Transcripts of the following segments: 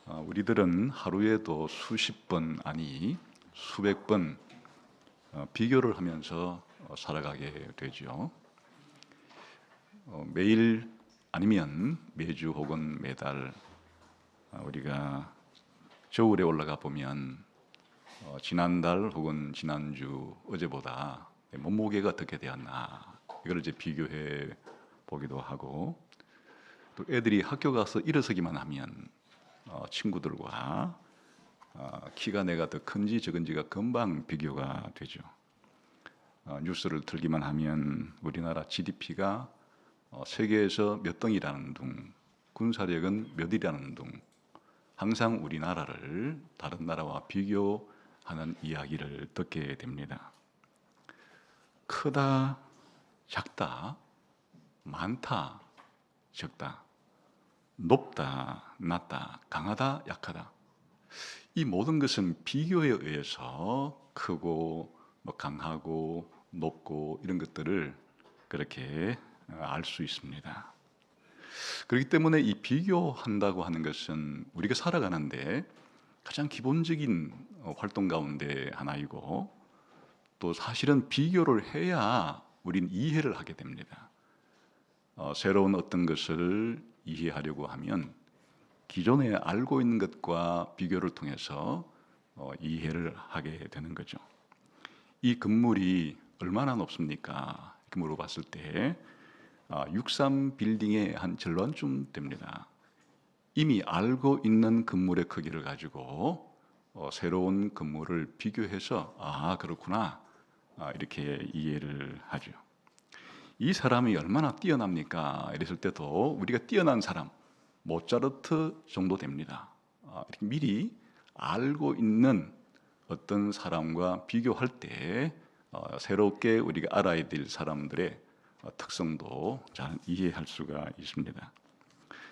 우리들은 하루에도 수십 번 아니 수백 번 비교를 하면서 살아가게 되죠. 매일 아니면 매주 혹은 매달 우리가 저울에 올라가 보면 지난달 혹은 지난주 어제보다 내 몸무게가 어떻게 되었나 이걸 이제 비교해 보기도 하고, 또 애들이 학교 가서 일어서기만 하면 친구들과 키가 내가 더 큰지 적은지가 금방 비교가 되죠. 뉴스를 틀기만 하면 우리나라 GDP가 세계에서 몇 등이라는 둥, 군사력은 몇이라는 둥, 항상 우리나라를 다른 나라와 비교하는 이야기를 듣게 됩니다. 크다, 작다, 많다, 적다, 높다, 낮다, 강하다, 약하다. 이 모든 것은 비교에 의해서 크고 강하고 높고 이런 것들을 그렇게 알 수 있습니다. 그렇기 때문에 이 비교한다고 하는 것은 우리가 살아가는데 가장 기본적인 활동 가운데 하나이고, 또 사실은 비교를 해야 우리는 이해를 하게 됩니다. 새로운 어떤 것을 이해하려고 하면 기존에 알고 있는 것과 비교를 통해서 이해를 하게 되는 거죠. 이 건물이 얼마나 높습니까? 이렇게 물어봤을 때 63 빌딩의 한 절반쯤 됩니다. 이미 알고 있는 건물의 크기를 가지고 새로운 건물을 비교해서 그렇구나 이렇게 이해를 하죠. 이 사람이 얼마나 뛰어납니까? 이랬을 때도 우리가 뛰어난 사람, 모차르트 정도 됩니다. 이렇게 미리 알고 있는 어떤 사람과 비교할 때 새롭게 우리가 알아야 될 사람들의 특성도 잘 이해할 수가 있습니다.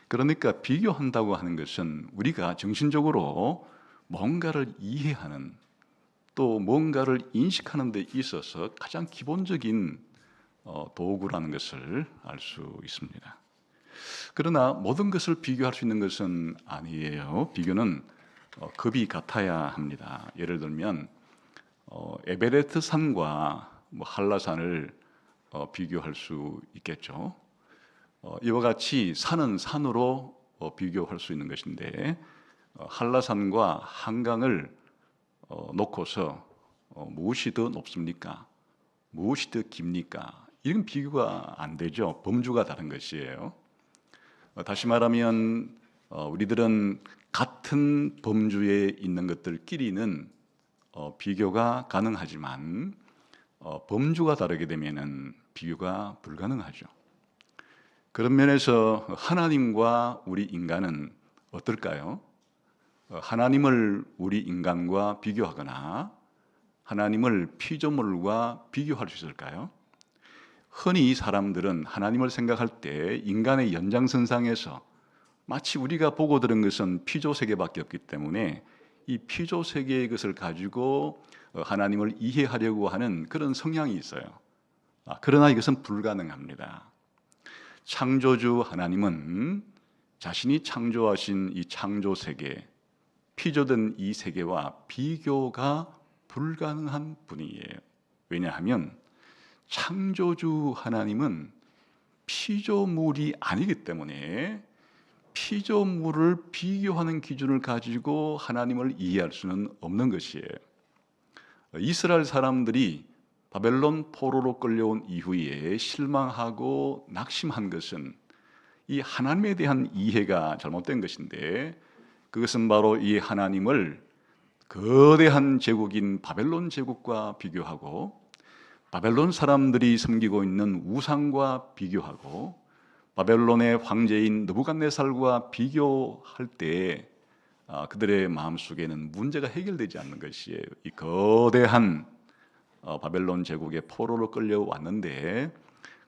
그러니까 비교한다고 하는 것은 우리가 정신적으로 뭔가를 이해하는, 또 뭔가를 인식하는 데 있어서 가장 기본적인 도구라는 것을 알 수 있습니다. 그러나 모든 것을 비교할 수 있는 것은 아니에요. 비교는 급이 같아야 합니다. 예를 들면 에베레스트 산과 한라산을 비교할 수 있겠죠. 이와 같이 산은 산으로 비교할 수 있는 것인데, 한라산과 한강을 놓고서 무엇이 더 높습니까? 무엇이 더 깁니까? 이런 비교가 안 되죠. 범주가 다른 것이에요. 다시 말하면 우리들은 같은 범주에 있는 것들끼리는 비교가 가능하지만 범주가 다르게 되면은 비교가 불가능하죠. 그런 면에서 하나님과 우리 인간은 어떨까요? 하나님을 우리 인간과 비교하거나 하나님을 피조물과 비교할 수 있을까요? 흔히 사람들은 하나님을 생각할 때 인간의 연장선상에서 마치 우리가 보고 들은 것은 피조세계밖에 없기 때문에 이 피조세계의 것을 가지고 하나님을 이해하려고 하는 그런 성향이 있어요. 그러나 이것은 불가능합니다. 창조주 하나님은 자신이 창조하신 이 창조세계, 피조된 이 세계와 비교가 불가능한 분이에요. 왜냐하면 창조주 하나님은 피조물이 아니기 때문에 피조물을 비교하는 기준을 가지고 하나님을 이해할 수는 없는 것이에요. 이스라엘 사람들이 바벨론 포로로 끌려온 이후에 실망하고 낙심한 것은 이 하나님에 대한 이해가 잘못된 것인데, 그것은 바로 이 하나님을 거대한 제국인 바벨론 제국과 비교하고 바벨론 사람들이 섬기고 있는 우상과 비교하고 바벨론의 황제인 느부갓네살과 비교할 때 그들의 마음속에는 문제가 해결되지 않는 것이에요. 이 거대한 바벨론 제국의 포로로 끌려왔는데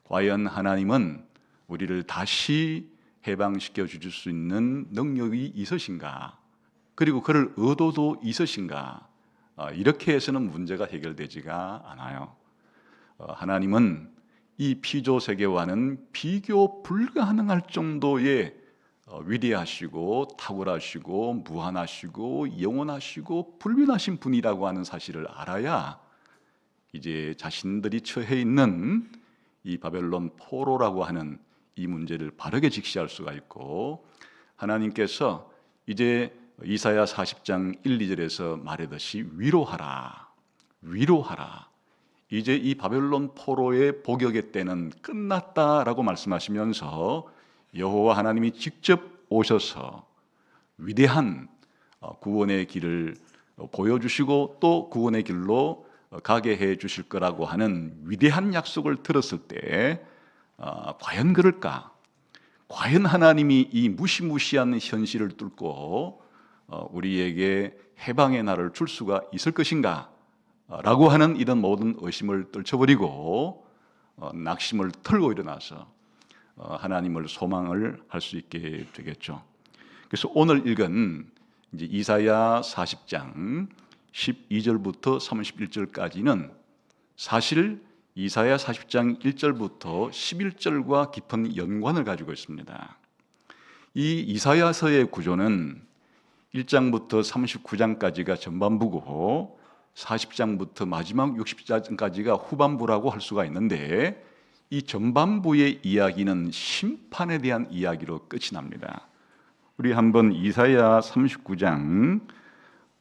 과연 하나님은 우리를 다시 해방시켜 주실 수 있는 능력이 있으신가? 그리고 그럴 의도도 있으신가? 이렇게 해서는 문제가 해결되지가 않아요. 하나님은 이 피조 세계와는 비교 불가능할 정도의 위대하시고 탁월하시고 무한하시고 영원하시고 불변하신 분이라고 하는 사실을 알아야 이제 자신들이 처해 있는 이 바벨론 포로라고 하는 이 문제를 바르게 직시할 수가 있고, 하나님께서 이제 이사야 40장 1, 2절에서 말하듯이 위로하라, 위로하라. 이제 이 바벨론 포로의 복역의 때는 끝났다라고 말씀하시면서 여호와 하나님이 직접 오셔서 위대한 구원의 길을 보여주시고 또 구원의 길로 가게 해 주실 거라고 하는 위대한 약속을 들었을 때 과연 그럴까? 과연 하나님이 이 무시무시한 현실을 뚫고 우리에게 해방의 날을 줄 수가 있을 것인가? 라고 하는 이런 모든 의심을 떨쳐버리고 낙심을 털고 일어나서 하나님을 소망을 할 수 있게 되겠죠. 그래서 오늘 읽은 이제 이사야 40장 12절부터 31절까지는 사실 이사야 40장 1절부터 11절과 깊은 연관을 가지고 있습니다. 이 이사야서의 구조는 1장부터 39장까지가 전반부고 40장부터 마지막 60장까지가 후반부라고 할 수가 있는데, 이 전반부의 이야기는 심판에 대한 이야기로 끝이 납니다. 우리 한번 이사야 39장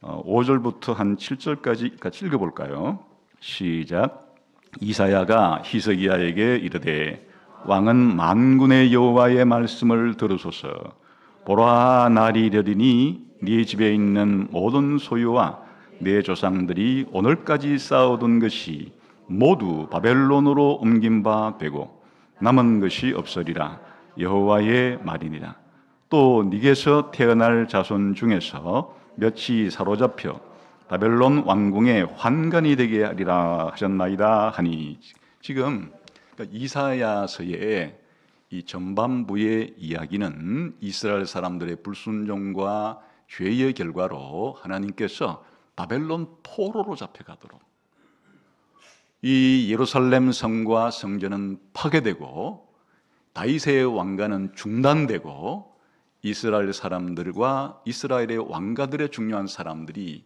5절부터 한 7절까지 같이 읽어볼까요? 시작. 이사야가 히스기야에게 이르되 왕은 만군의 여호와의 말씀을 들으소서. 보라, 날이 이르리니 네 집에 있는 모든 소유와 내 조상들이 오늘까지 쌓아둔 것이 모두 바벨론으로 옮긴 바 되고 남은 것이 없으리라. 여호와의 말이니라. 또 네게서 태어날 자손 중에서 몇이 사로잡혀 바벨론 왕궁의 환관이 되게 하리라 하셨나이다 하니, 지금 이사야서의 이 전반부의 이야기는 이스라엘 사람들의 불순종과 죄의 결과로 하나님께서 바벨론 포로로 잡혀가도록 이 예루살렘 성과 성전은 파괴되고 다윗의 왕가는 중단되고 이스라엘 사람들과 이스라엘의 왕가들의 중요한 사람들이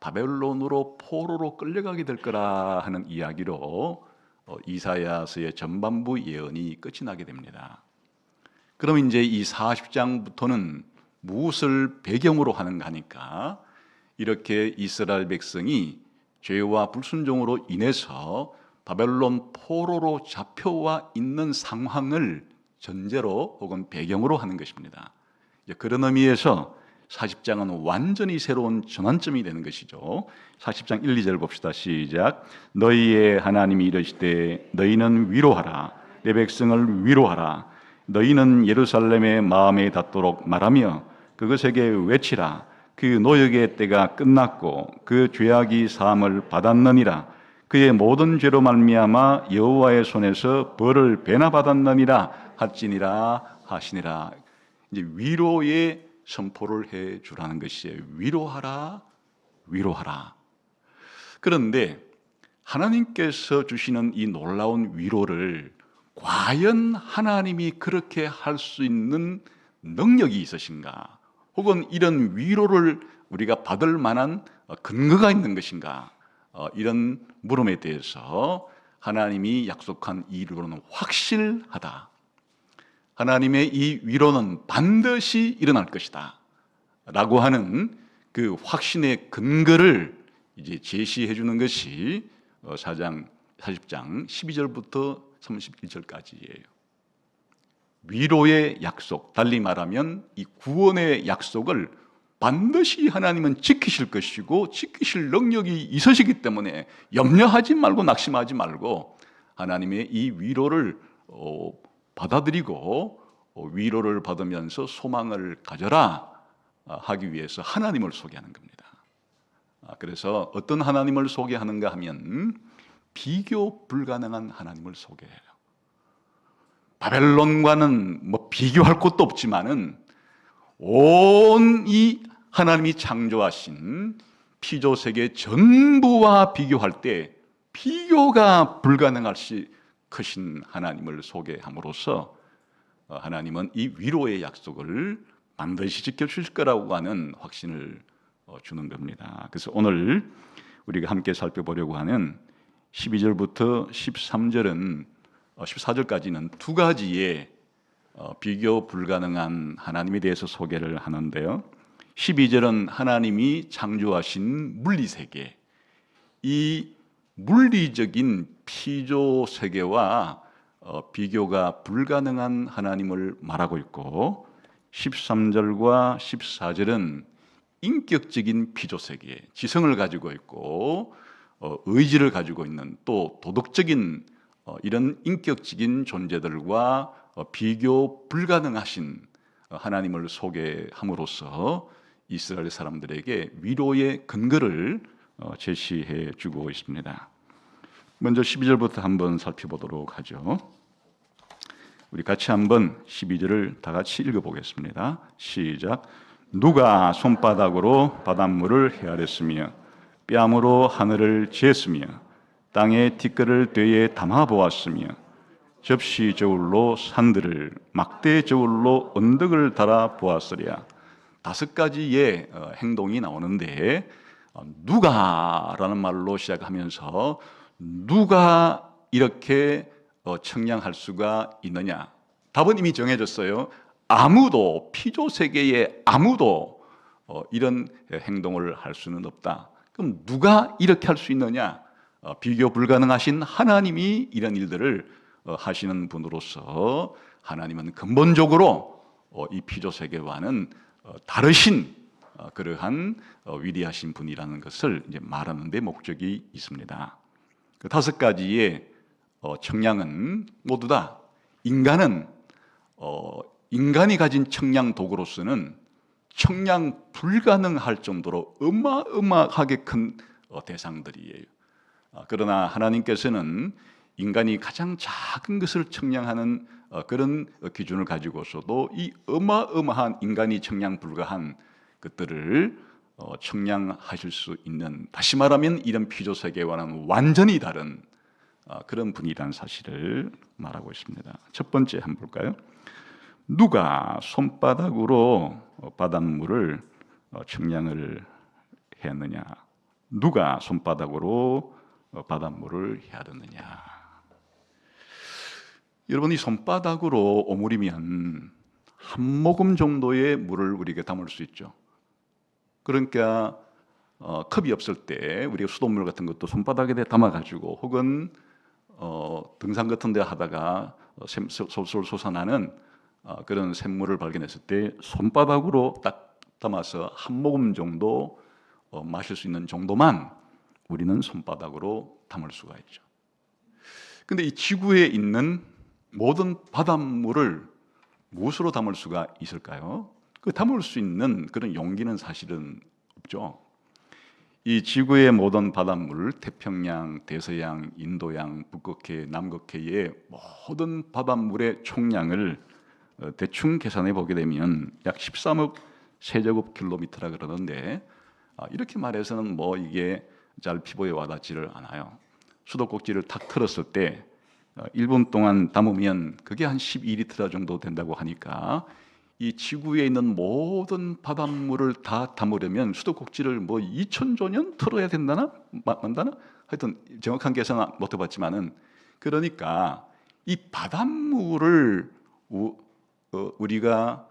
바벨론으로 포로로 끌려가게 될 거라 하는 이야기로 이사야서의 전반부 예언이 끝이 나게 됩니다. 그럼 이제 이 40장부터는 무엇을 배경으로 하는가 하니까, 이렇게 이스라엘 백성이 죄와 불순종으로 인해서 바벨론 포로로 잡혀와 있는 상황을 전제로 혹은 배경으로 하는 것입니다. 그런 의미에서 40장은 완전히 새로운 전환점이 되는 것이죠. 40장 1, 2절 봅시다. 시작. 너희의 하나님이 이르시되 너희는 위로하라. 내 백성을 위로하라. 너희는 예루살렘의 마음에 닿도록 말하며 그것에게 외치라. 그 노역의 때가 끝났고 그 죄악이 사함을 받았느니라. 그의 모든 죄로 말미암아 여호와의 손에서 벌을 배나 받았느니라 할지니라 하시니라. 이제 위로의 선포를 해 주라는 것이에요. 위로하라, 위로하라. 그런데 하나님께서 주시는 이 놀라운 위로를 과연 하나님이 그렇게 할 수 있는 능력이 있으신가? 혹은 이런 위로를 우리가 받을 만한 근거가 있는 것인가? 이런 물음에 대해서 하나님이 약속한 이 위로는 확실하다. 하나님의 이 위로는 반드시 일어날 것이다 라고 하는 그 확신의 근거를 이제 제시해 주는 것이 40장 12절부터 31절까지예요. 위로의 약속, 달리 말하면 이 구원의 약속을 반드시 하나님은 지키실 것이고 지키실 능력이 있으시기 때문에 염려하지 말고 낙심하지 말고 하나님의 이 위로를 받아들이고 위로를 받으면서 소망을 가져라 하기 위해서 하나님을 소개하는 겁니다. 그래서 어떤 하나님을 소개하는가 하면 비교 불가능한 하나님을 소개해요. 바벨론과는 뭐 비교할 것도 없지만은 온 이 하나님이 창조하신 피조 세계 전부와 비교할 때 비교가 불가능할 시 크신 하나님을 소개함으로써 하나님은 이 위로의 약속을 반드시 지켜주실 거라고 하는 확신을 주는 겁니다. 그래서 오늘 우리가 함께 살펴보려고 하는 12절부터 13절은 14절까지는 두 가지의 비교 불가능한 하나님에 대해서 소개를 하는데요. 12절은 하나님이 창조하신 물리세계, 이 물리적인 피조 세계와 비교가 불가능한 하나님을 말하고 있고, 13절과 14절은 인격적인 피조 세계, 지성을 가지고 있고 의지를 가지고 있는 또 도덕적인 이런 인격적인 존재들과 비교 불가능하신 하나님을 소개함으로써 이스라엘 사람들에게 위로의 근거를 제시해 주고 있습니다. 먼저 12절부터 한번 살펴보도록 하죠. 우리 같이 한번 12절을 다 같이 읽어보겠습니다. 시작. 누가 손바닥으로 바닷물을 헤아렸으며 뺨으로 하늘을 재었으며 땅에 티끌을 되에 담아 보았으며 접시 저울로 산들을 막대 저울로 언덕을 달아 보았으랴. 5가지의 행동이 나오는데 누가라는 말로 시작하면서 누가 이렇게 청량할 수가 있느냐? 답은 이미 정해졌어요. 아무도, 피조 세계에 아무도 이런 행동을 할 수는 없다. 그럼 누가 이렇게 할 수 있느냐? 비교 불가능하신 하나님이 이런 일들을 하시는 분으로서 하나님은 근본적으로 이 피조 세계와는 다르신 그러한 위대하신 분이라는 것을 이제 말하는 데 목적이 있습니다. 그 5가지의 청량은 모두 다 인간이 가진 청량 도구로서는 청량 불가능할 정도로 어마어마하게 큰 대상들이에요. 그러나 하나님께서는 인간이 가장 작은 것을 청량하는 그런 기준을 가지고서도 이 어마어마한 인간이 청량 불가한 것들을 청량하실 수 있는, 다시 말하면 이런 피조 세계와는 완전히 다른 그런 분이라는 사실을 말하고 있습니다. 첫 번째 한번 볼까요? 누가 손바닥으로 바닷물을 청량을 했느냐? 누가 손바닥으로 바닷물을 헤아렸느냐? 여러분이 손바닥으로 오므리면 한 모금 정도의 물을 우리가 담을 수 있죠. 그러니까 컵이 없을 때 우리가 수돗물 같은 것도 손바닥에 담아가지고 혹은 등산 같은 데 하다가 솔솔 솟아나는 그런 샘물을 발견했을 때 손바닥으로 딱 담아서 한 모금 정도 마실 수 있는 정도만 우리는 손바닥으로 담을 수가 있죠. 근데 이 지구에 있는 모든 바닷물을 무엇으로 담을 수가 있을까요? 그 담을 수 있는 그런 용기는 사실은 없죠. 이 지구의 모든 바닷물, 태평양, 대서양, 인도양, 북극해, 남극해의 모든 바닷물의 총량을 대충 계산해 보게 되면 약 13억 세제곱킬로미터라 그러는데, 이렇게 말해서는 이게 잘 피부에 와닿지를 않아요. 수도꼭지를 탁 틀었을 때 1분 동안 담으면 그게 한 12리터 정도 된다고 하니까 이 지구에 있는 모든 바닷물을 다 담으려면 수도꼭지를 2000조년 틀어야 된다나 만다나 하여튼 정확한 계산은 못 해봤지만은, 그러니까 이 바닷물을 우리가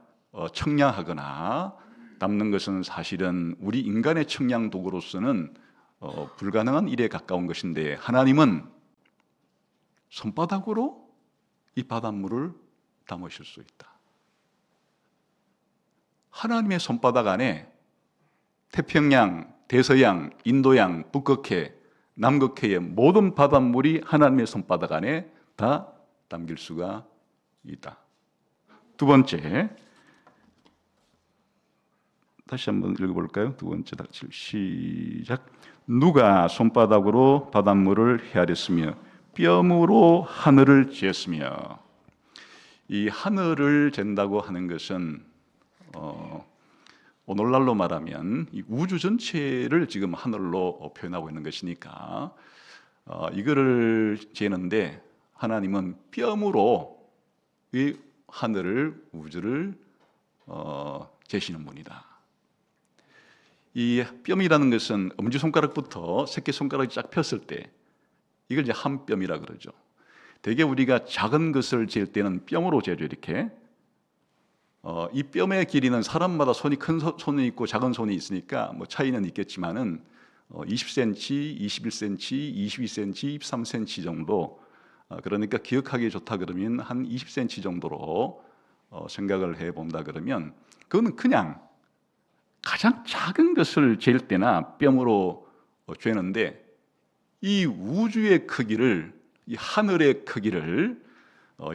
청량하거나 담는 것은 사실은 우리 인간의 청량 도구로서는 불가능한 일에 가까운 것인데, 하나님은 손바닥으로 이 바닷물을 담으실 수 있다. 하나님의 손바닥 안에 태평양, 대서양, 인도양, 북극해, 남극해의 모든 바닷물이 하나님의 손바닥 안에 다 담길 수가 있다. 두 번째, 다시 한번 읽어볼까요? 두 번째 다시 시작. 누가 손바닥으로 바닷물을 헤아렸으며 뼘으로 하늘을 재었으며. 이 하늘을 잰다고 하는 것은 오늘날로 말하면 이 우주 전체를 지금 하늘로 표현하고 있는 것이니까 이거를 재는데 하나님은 뼘으로 이 하늘을 우주를 재시는 분이다. 이 뼘이라는 것은 엄지손가락부터 새끼손가락이 쫙 폈을 때 이걸 이제 한 뼘이라 그러죠. 대개 우리가 작은 것을 잴 때는 뼘으로 재죠. 이렇게 이 뼘의 길이는 사람마다 손이 큰 손이 있고 작은 손이 있으니까 뭐 차이는 있겠지만은 20cm, 21cm, 22cm, 23cm 정도. 그러니까 기억하기 좋다 그러면 한 20cm 정도로 생각을 해본다 그러면 그거는 그냥 가장 작은 것을 잴 때나 뼘으로 재는데 이 우주의 크기를, 이 하늘의 크기를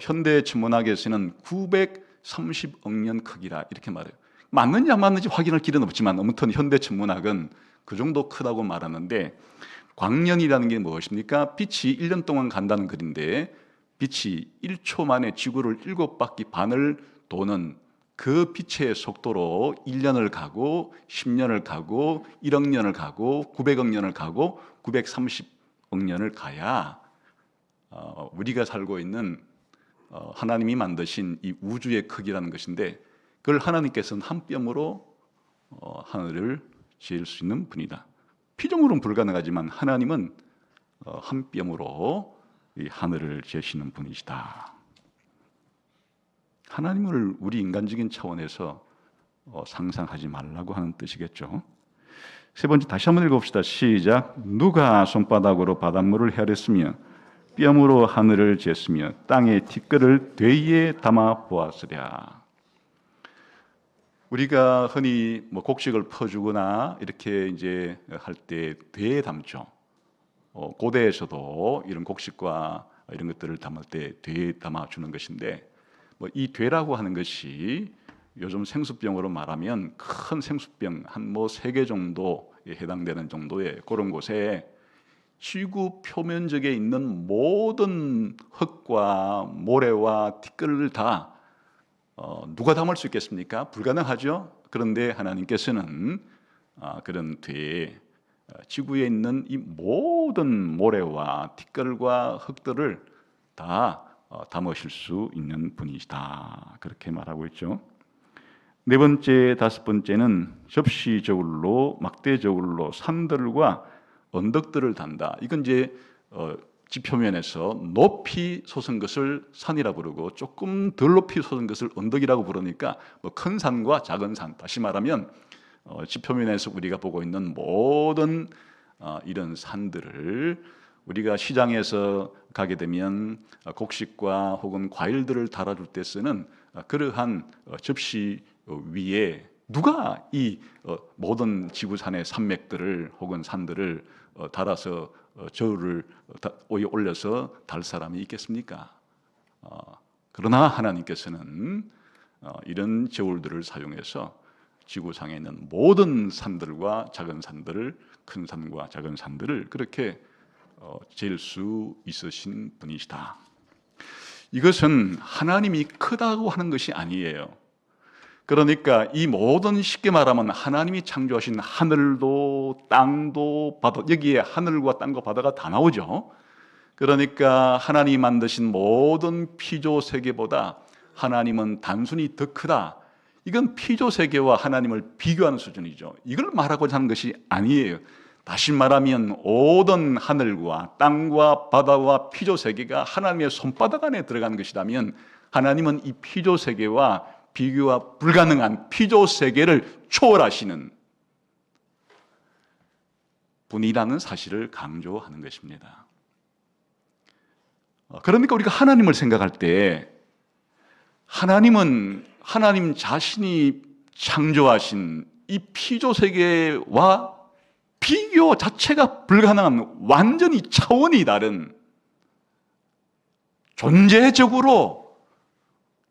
현대 천문학에서는 930억 년 크기라 이렇게 말해요. 맞는지 안 맞는지 확인할 길은 없지만 아무튼 현대 천문학은 그 정도 크다고 말하는데, 광년이라는 게 무엇입니까? 빛이 1년 동안 간다는 글인데 빛이 1초 만에 지구를 7바퀴 반을 도는 그 빛의 속도로 1년을 가고 10년을 가고 1억 년을 가고 900억 년을 가고 930억 년을 가야 우리가 살고 있는 하나님이 만드신 이 우주의 크기라는 것인데, 그걸 하나님께서는 한 뼘으로 하늘을 지을 수 있는 분이다. 피조물은 불가능하지만 하나님은 한 뼘으로 이 하늘을 재시는 분이시다. 하나님을 우리 인간적인 차원에서 상상하지 말라고 하는 뜻이겠죠. 세 번째, 다시 한번 읽어봅시다. 시작. 누가 손바닥으로 바닷물을 헤아렸으며 뼘으로 하늘을 쟀으며 땅의 티끌을 되이에 담아 보았으랴. 우리가 흔히 뭐 곡식을 퍼주거나 이렇게 이제 할 때 되에 담죠. 고대에서도 이런 곡식과 이런 것들을 담을 때 되에 담아 주는 것인데, 뭐 이 되라고 하는 것이 요즘 생수병으로 말하면 큰 생수병 한 뭐 3개 정도에 해당되는 정도의 그런 곳에 지구 표면적에 있는 모든 흙과 모래와 티끌을 다 누가 담을 수 있겠습니까? 불가능하죠. 그런데 하나님께서는 그런 되에 지구에 있는 이 모든 모래와 티끌과 흙들을 다 담으실 수 있는 분이시다. 그렇게 말하고 있죠. 네 번째, 다섯 번째는 접시 저울로 막대 저울로 산들과 언덕들을 단다. 이건 이제 지표면에서 높이 솟은 것을 산이라 부르고 조금 덜 높이 솟은 것을 언덕이라고 부르니까 뭐 큰 산과 작은 산, 다시 말하면 지표면에서 우리가 보고 있는 모든 이런 산들을 우리가 시장에서 가게 되면 곡식과 혹은 과일들을 달아줄 때 쓰는 그러한 접시 위에 누가 이 모든 지구산의 산맥들을 혹은 산들을 달아서 저울을 위에 올려서 달 사람이 있겠습니까? 그러나 하나님께서는 이런 저울들을 사용해서 지구상에 있는 모든 산들과 작은 산들을, 큰 산과 작은 산들을 그렇게 잴 수 있으신 분이시다. 이것은 하나님이 크다고 하는 것이 아니에요. 그러니까 이 모든, 쉽게 말하면 하나님이 창조하신 하늘도 땅도 바다, 여기에 하늘과 땅과 바다가 다 나오죠. 그러니까 하나님이 만드신 모든 피조 세계보다 하나님은 단순히 더 크다. 이건 피조 세계와 하나님을 비교하는 수준이죠. 이걸 말하고자 하는 것이 아니에요. 다시 말하면 모든 하늘과 땅과 바다와 피조 세계가 하나님의 손바닥 안에 들어간 것이라면 하나님은 이 피조 세계와 비교가 불가능한 피조 세계를 초월하시는 분이라는 사실을 강조하는 것입니다. 그러니까 우리가 하나님을 생각할 때 하나님은 하나님 자신이 창조하신 이 피조 세계와 비교 자체가 불가능한 완전히 차원이 다른, 존재적으로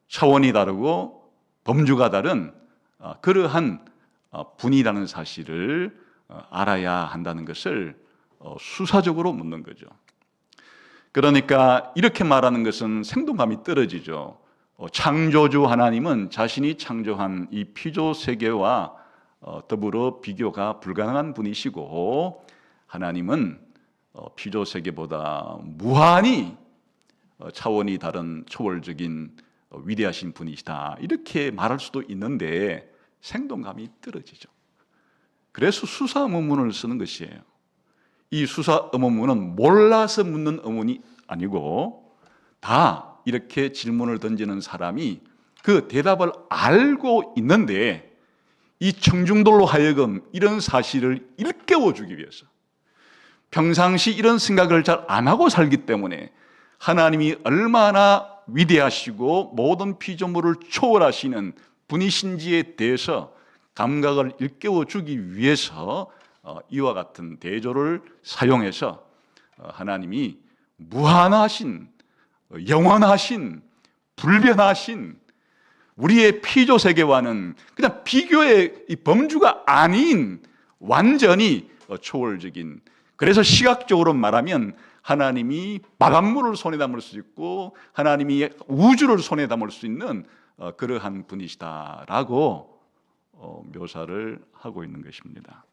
차원이 다르고 범주가 다른 그러한 분이라는 사실을 알아야 한다는 것을 수사적으로 묻는 거죠. 그러니까 이렇게 말하는 것은 생동감이 떨어지죠. 창조주 하나님은 자신이 창조한 이 피조 세계와 더불어 비교가 불가능한 분이시고, 하나님은 피조 세계보다 무한히 차원이 다른 초월적인 위대하신 분이시다 이렇게 말할 수도 있는데 생동감이 떨어지죠. 그래서 수사 의문문을 쓰는 것이에요. 이 수사 의문문은 몰라서 묻는 의문이 아니고 다 이렇게 질문을 던지는 사람이 그 대답을 알고 있는데 이 청중들로 하여금 이런 사실을 일깨워주기 위해서 평상시 이런 생각을 잘 안 하고 살기 때문에 하나님이 얼마나 위대하시고 모든 피조물을 초월하시는 분이신지에 대해서 감각을 일깨워주기 위해서 이와 같은 대조를 사용해서 하나님이 무한하신, 영원하신, 불변하신 우리의 피조 세계와는 그냥 비교의 범주가 아닌 완전히 초월적인, 그래서 시각적으로 말하면 하나님이 바닷물을 손에 담을 수 있고 하나님이 우주를 손에 담을 수 있는 그러한 분이시다라고 묘사를 하고 있는 것입니다.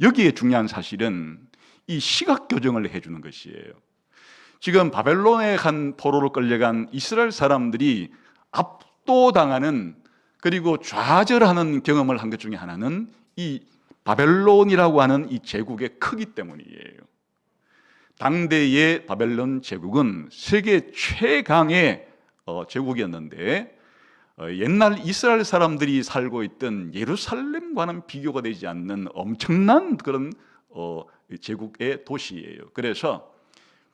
여기에 중요한 사실은 이 시각 교정을 해주는 것이에요. 지금 바벨론의 한 포로로 끌려간 이스라엘 사람들이 압도당하는 그리고 좌절하는 경험을 한 것 중에 하나는 이 바벨론이라고 하는 이 제국의 크기 때문이에요. 당대의 바벨론 제국은 세계 최강의 제국이었는데 옛날 이스라엘 사람들이 살고 있던 예루살렘과는 비교가 되지 않는 엄청난 그런 제국의 도시예요. 그래서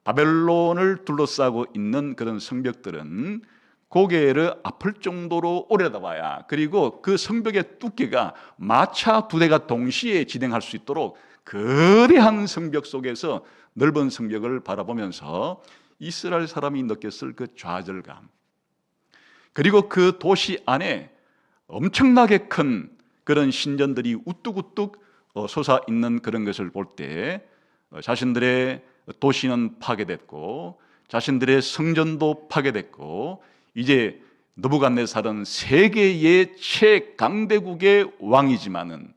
바벨론을 둘러싸고 있는 그런 성벽들은 고개를 아플 정도로 오래다봐야, 그리고 그 성벽의 두께가 마차 부대가 동시에 진행할 수 있도록 거대한 성벽 속에서 넓은 성벽을 바라보면서 이스라엘 사람이 느꼈을 그 좌절감, 그리고 그 도시 안에 엄청나게 큰 그런 신전들이 우뚝우뚝 솟아 있는 그런 것을 볼 때 자신들의 도시는 파괴됐고 자신들의 성전도 파괴됐고 이제 느부갓네살은 세계의 최강대국의 왕이지만은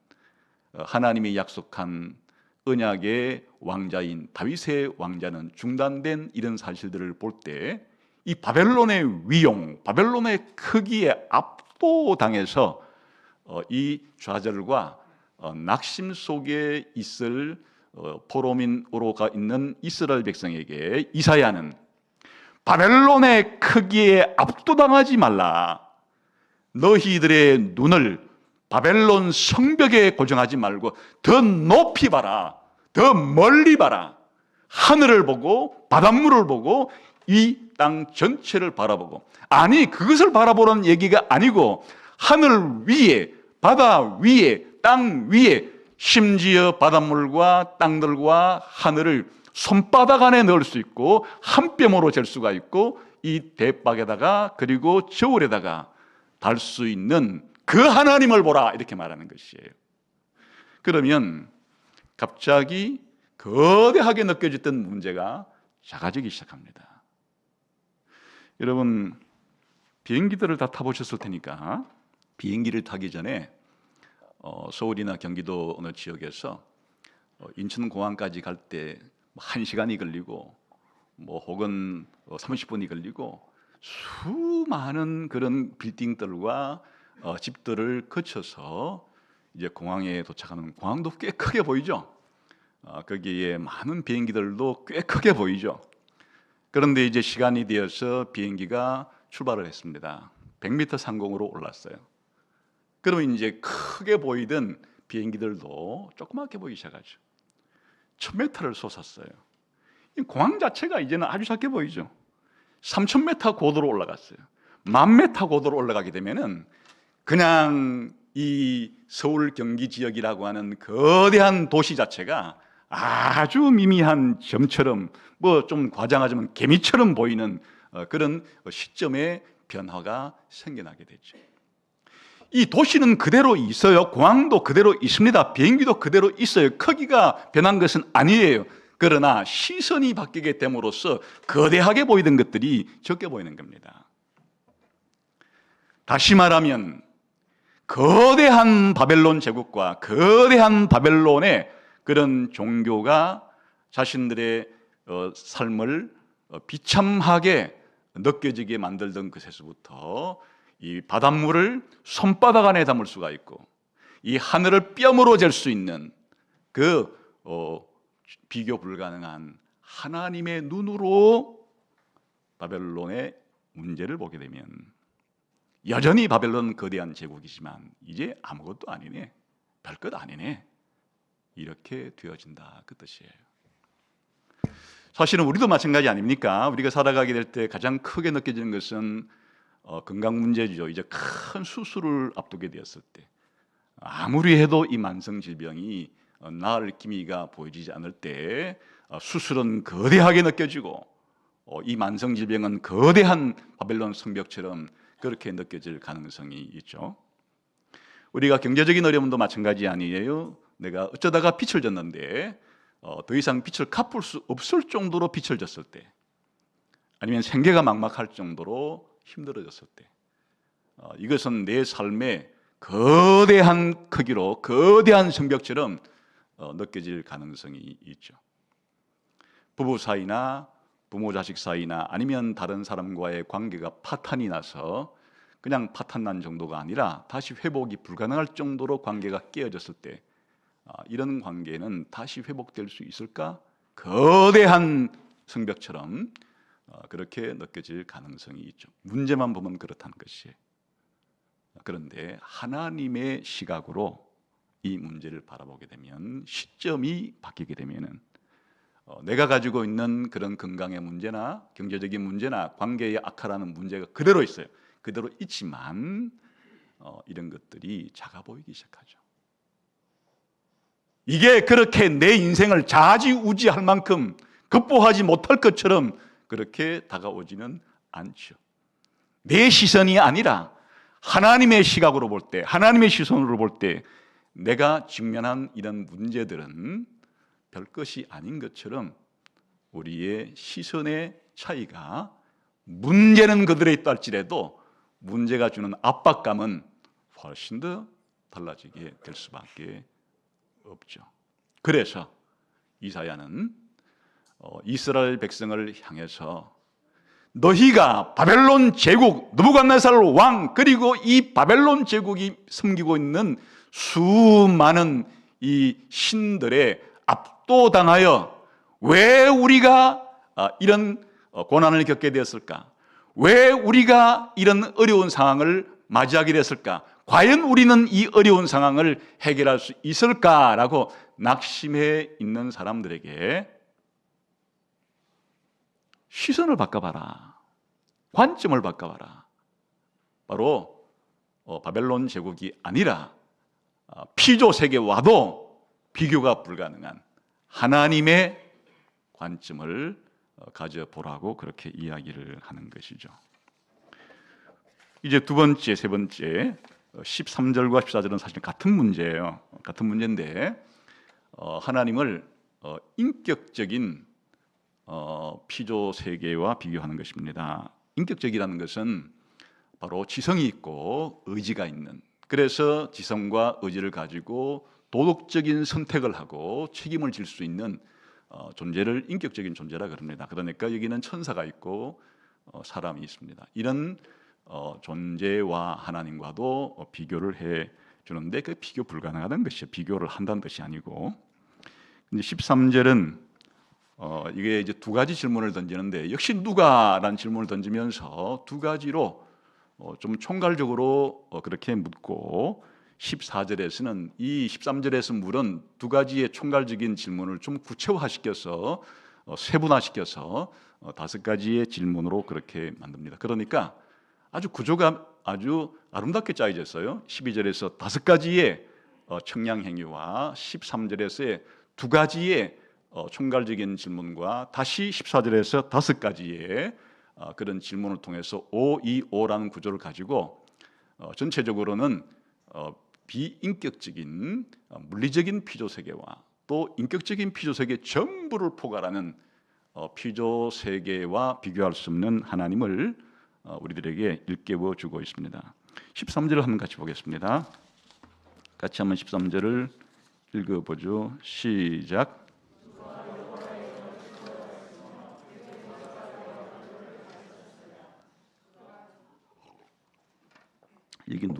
하나님이 약속한 언약의 왕자인 다윗의 왕자는 중단된 이런 사실들을 볼 때 이 바벨론의 위용, 바벨론의 크기에 압도당해서 이 좌절과 낙심 속에 있을 포로민으로 가 있는 이스라엘 백성에게 이사야는 바벨론의 크기에 압도당하지 말라, 너희들의 눈을 바벨론 성벽에 고정하지 말고 더 높이 봐라, 더 멀리 봐라, 하늘을 보고 바닷물을 보고 이 땅 전체를 바라보고, 아니 그것을 바라보는 얘기가 아니고 하늘 위에, 바다 위에, 땅 위에, 심지어 바닷물과 땅들과 하늘을 손바닥 안에 넣을 수 있고 한 뼘으로 잴 수가 있고 이 대박에다가 그리고 저울에다가 달 수 있는 그 하나님을 보라, 이렇게 말하는 것이에요. 그러면 갑자기 거대하게 느껴졌던 문제가 작아지기 시작합니다. 여러분, 비행기들을 다 타보셨을 테니까 비행기를 타기 전에 서울이나 경기도 어느 지역에서 인천공항까지 갈 때 1시간이 걸리고 혹은 30분이 걸리고 수많은 그런 빌딩들과 집들을 거쳐서 이제 공항에 도착하는, 공항도 꽤 크게 보이죠. 거기에 많은 비행기들도 꽤 크게 보이죠. 그런데 이제 시간이 되어서 비행기가 출발을 했습니다. 100m 상공으로 올랐어요. 그러면 이제 크게 보이던 비행기들도 조그맣게 보이기 시작하죠. 1000m를 솟았어요. 공항 자체가 이제는 아주 작게 보이죠. 3000m 고도로 올라갔어요. 10,000m 고도로 올라가게 되면은 그냥 이 서울 경기 지역이라고 하는 거대한 도시 자체가 아주 미미한 점처럼, 좀 과장하자면 개미처럼 보이는 그런 시점의 변화가 생겨나게 되죠. 이 도시는 그대로 있어요. 공항도 그대로 있습니다. 비행기도 그대로 있어요. 크기가 변한 것은 아니에요. 그러나 시선이 바뀌게 됨으로써 거대하게 보이던 것들이 적게 보이는 겁니다. 다시 말하면 거대한 바벨론 제국과 거대한 바벨론의 그런 종교가 자신들의 삶을 비참하게 느껴지게 만들던 그새서부터 이 바닷물을 손바닥 안에 담을 수가 있고 이 하늘을 뼘으로 잴 수 있는 그 비교 불가능한 하나님의 눈으로 바벨론의 문제를 보게 되면 여전히 바벨론 거대한 제국이지만 이제 아무것도 아니네, 별것 아니네, 이렇게 되어진다 그 뜻이에요. 사실은 우리도 마찬가지 아닙니까? 우리가 살아가게 될 때 가장 크게 느껴지는 것은 건강 문제죠. 이제 큰 수술을 앞두게 되었을 때 아무리 해도 이 만성 질병이 나을 기미가 보여지지 않을 때 수술은 거대하게 느껴지고 이 만성 질병은 거대한 바벨론 성벽처럼 그렇게 느껴질 가능성이 있죠. 우리가 경제적인 어려움도 마찬가지 아니에요. 내가 어쩌다가 빚을 졌는데 더 이상 빚을 갚을 수 없을 정도로 빚을 졌을 때, 아니면 생계가 막막할 정도로 힘들어졌을 때, 이것은 내 삶의 거대한 크기로 거대한 성벽처럼 느껴질 가능성이 있죠. 부부 사이나 부모 자식 사이나 아니면 다른 사람과의 관계가 파탄이 나서 그냥 파탄 난 정도가 아니라 다시 회복이 불가능할 정도로 관계가 깨어졌을 때 이런 관계는 다시 회복될 수 있을까? 거대한 성벽처럼 그렇게 느껴질 가능성이 있죠. 문제만 보면 그렇다는 것이에요. 그런데 하나님의 시각으로 이 문제를 바라보게 되면, 시점이 바뀌게 되면은 내가 가지고 있는 그런 건강의 문제나 경제적인 문제나 관계의 악화라는 문제가 그대로 있어요. 그대로 있지만 이런 것들이 작아 보이기 시작하죠. 이게 그렇게 내 인생을 좌지우지할 만큼 극복하지 못할 것처럼 그렇게 다가오지는 않죠. 내 시선이 아니라 하나님의 시각으로 볼 때, 하나님의 시선으로 볼 때 내가 직면한 이런 문제들은 별것이 아닌 것처럼 우리의 시선의 차이가, 문제는 그들에 있다 할지라도 문제가 주는 압박감은 훨씬 더 달라지게 될 수밖에 없죠. 그래서 이사야는 이스라엘 백성을 향해서 너희가 바벨론 제국 느부갓네살 왕, 그리고 이 바벨론 제국이 섬기고 있는 수많은 이 신들의 압도당하여 왜 우리가 이런 고난을 겪게 되었을까? 왜 우리가 이런 어려운 상황을 맞이하게 됐을까? 과연 우리는 이 어려운 상황을 해결할 수 있을까라고 낙심해 있는 사람들에게 시선을 바꿔봐라, 관점을 바꿔봐라. 바로 바벨론 제국이 아니라 피조 세계와도 비교가 불가능한 하나님의 관점을 가져보라고 그렇게 이야기를 하는 것이죠. 이제 두 번째, 세 번째 13절과 14절은 사실 같은 문제예요. 같은 문제인데 하나님을 인격적인 피조 세계와 비교하는 것입니다. 인격적이라는 것은 바로 지성이 있고 의지가 있는, 그래서 지성과 의지를 가지고 도덕적인 선택을 하고 책임을 질 수 있는 존재를 인격적인 존재라 그럽니다. 그러니까 여기는 천사가 있고 사람이 있습니다. 이런 존재와 하나님과도 비교를 해 주는데 그 비교 불가능하다는 것이죠. 비교를 한다는 뜻이 아니고. 근데 13절은 이게 이제 두 가지 질문을 던지는데, 역시 누가라는 질문을 던지면서 두 가지로 좀 총괄적으로 그렇게 묻고, 14절에서는 이 13절에서 물은 두 가지의 총괄적인 질문을 좀 구체화시켜서 세분화시켜서 다섯 가지의 질문으로 그렇게 만듭니다. 그러니까 아주 구조가 아주 아름답게 짜여졌어요. 12절에서 다섯 가지의 청량행위와 13절에서의 두 가지의 총괄적인 질문과 다시 14절에서 다섯 가지의 그런 질문을 통해서 525라는 구조를 가지고 전체적으로는 비인격적인 물리적인 피조세계와 또 인격적인 피조세계 전부를 포괄하는 피조세계와 비교할 수 없는 하나님을 우리들에게 일깨워 주고 있습니다. 13절을 한번 같이 보겠습니다. 같이 한번 13절을 읽어보죠. 시작.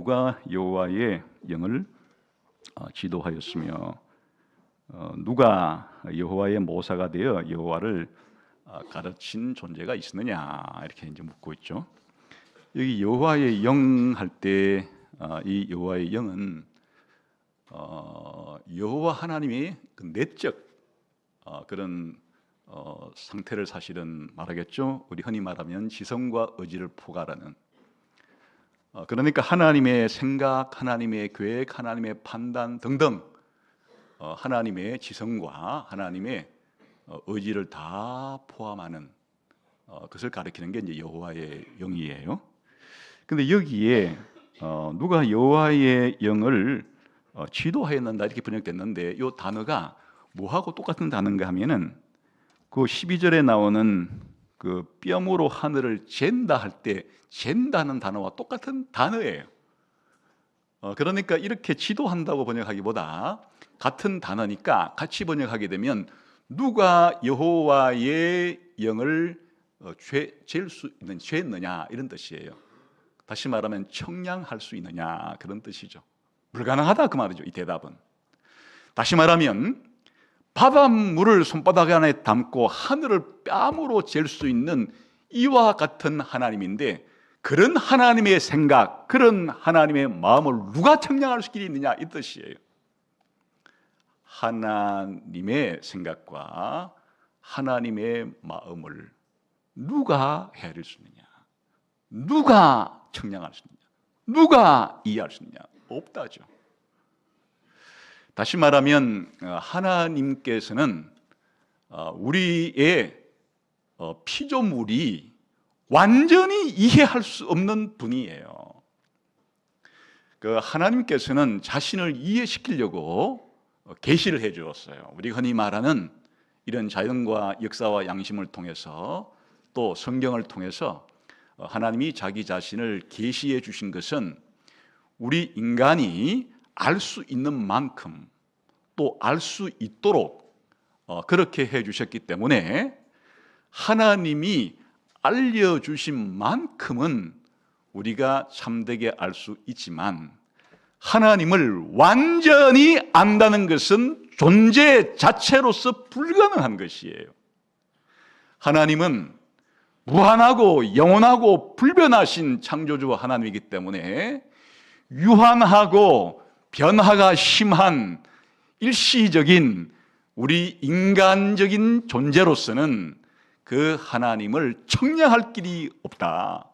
누가 여호와의 영을 지도하였으며 누가 여호와의 모사가 되어 여호와를 가르친 존재가 있었느냐 이렇게 이제 묻고 있죠. 여기 여호와의 영 할 때 이 여호와의 영은 여호와 하나님의 그 내적 그런 상태를 사실은 말하겠죠. 우리 흔히 말하면 지성과 의지를 포괄하는 그러니까 하나님의 생각, 하나님의 계획, 하나님의 판단 등등 하나님의 지성과 하나님의 의지를 다 포함하는 그것을 가리키는 게 이제 여호와의 영이에요. 근데 여기에 누가 여호와의 영을 지도하였는다 이렇게 번역됐는데 이 단어가 뭐하고 똑같은 단어인가 하면은 그 12절에 나오는 그 뼘으로 하늘을 잰다 할 때 잰다는 단어와 똑같은 단어예요. 그러니까 이렇게 지도한다고 번역하기보다 같은 단어니까 같이 번역하게 되면 누가 여호와의 영을 잴 수 있는 죄느냐 이런 뜻이에요. 다시 말하면 청량할 수 있느냐 그런 뜻이죠. 불가능하다 그 말이죠. 이 대답은. 다시 말하면 바닷물을 손바닥 안에 담고 하늘을 뺨으로 잴 수 있는 이와 같은 하나님인데 그런 하나님의 생각, 그런 하나님의 마음을 누가 청량할 수 있느냐 이 뜻이에요. 하나님의 생각과 하나님의 마음을 누가 헤아릴 수 있느냐, 누가 청량할 수 있느냐, 누가 이해할 수 있느냐, 없다죠. 다시 말하면 하나님께서는 우리의 피조물이 완전히 이해할 수 없는 분이에요. 그 하나님께서는 자신을 이해시키려고 계시를 해 주었어요. 우리 흔히 말하는 이런 자연과 역사와 양심을 통해서 또 성경을 통해서 하나님이 자기 자신을 계시해 주신 것은 우리 인간이 알 수 있는 만큼 또 알 수 있도록 그렇게 해 주셨기 때문에 하나님이 알려주신 만큼은 우리가 참되게 알 수 있지만 하나님을 완전히 안다는 것은 존재 자체로서 불가능한 것이에요. 하나님은 무한하고 영원하고 불변하신 창조주 하나님이기 때문에 유한하고 변화가 심한 일시적인 우리 인간적인 존재로서는 그 하나님을 청량할 길이 없다.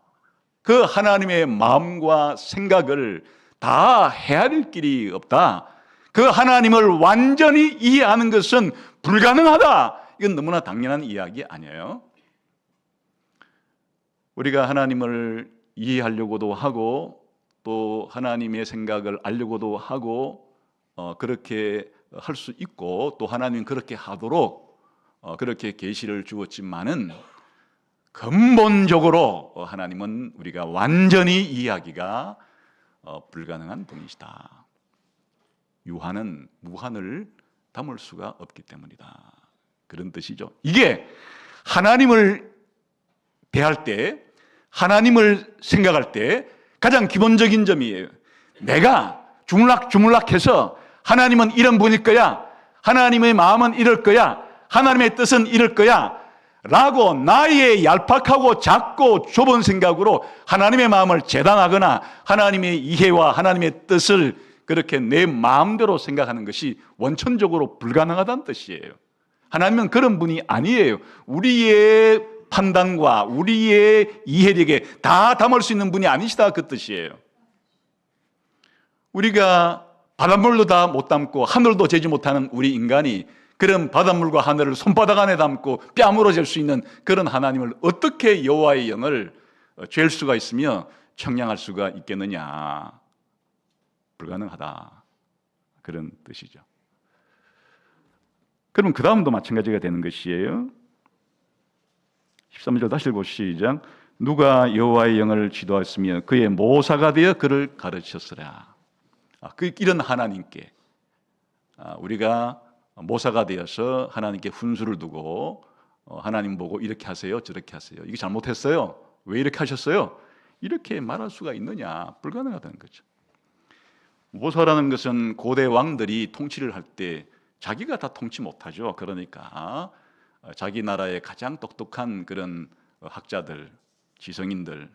그 하나님의 마음과 생각을 다 헤아릴 길이 없다. 그 하나님을 완전히 이해하는 것은 불가능하다. 이건 너무나 당연한 이야기 아니에요. 우리가 하나님을 이해하려고도 하고 또 하나님의 생각을 알려고도 하고 그렇게 할 수 있고 또 하나님은 그렇게 하도록 그렇게 계시를 주었지만은 근본적으로 하나님은 우리가 완전히 이해하기가 불가능한 분이시다. 유한은 무한을 담을 수가 없기 때문이다. 그런 뜻이죠. 이게 하나님을 대할 때, 하나님을 생각할 때 가장 기본적인 점이에요. 내가 주물락주물락해서 하나님은 이런 분일 거야, 하나님의 마음은 이럴 거야, 하나님의 뜻은 이럴 거야 라고 나의 얄팍하고 작고 좁은 생각으로 하나님의 마음을 재단하거나 하나님의 이해와 하나님의 뜻을 그렇게 내 마음대로 생각하는 것이 원천적으로 불가능하다는 뜻이에요. 하나님은 그런 분이 아니에요. 우리의 판단과 우리의 이해력에 다 담을 수 있는 분이 아니시다 그 뜻이에요. 우리가 바닷물도 다 못 담고 하늘도 재지 못하는 우리 인간이 그런 바닷물과 하늘을 손바닥 안에 담고 뺨으로 잴 수 있는 그런 하나님을 어떻게 여호와의 영을 잴 수가 있으며 청량할 수가 있겠느냐. 불가능하다. 그런 뜻이죠. 그럼 그 다음도 마찬가지가 되는 것이에요. 13절 다시 읽어보시죠. 누가 여호와의 영을 지도하였으며 그의 모사가 되어 그를 가르쳤으라. 이런 하나님께 우리가 모사가 되어서 하나님께 훈수를 두고 하나님 보고 이렇게 하세요 저렇게 하세요, 이게 잘못했어요, 왜 이렇게 하셨어요, 이렇게 말할 수가 있느냐. 불가능하다는 거죠. 모사라는 것은 고대 왕들이 통치를 할 때 자기가 다 통치 못하죠. 그러니까 자기 나라의 가장 똑똑한 그런 학자들, 지성인들,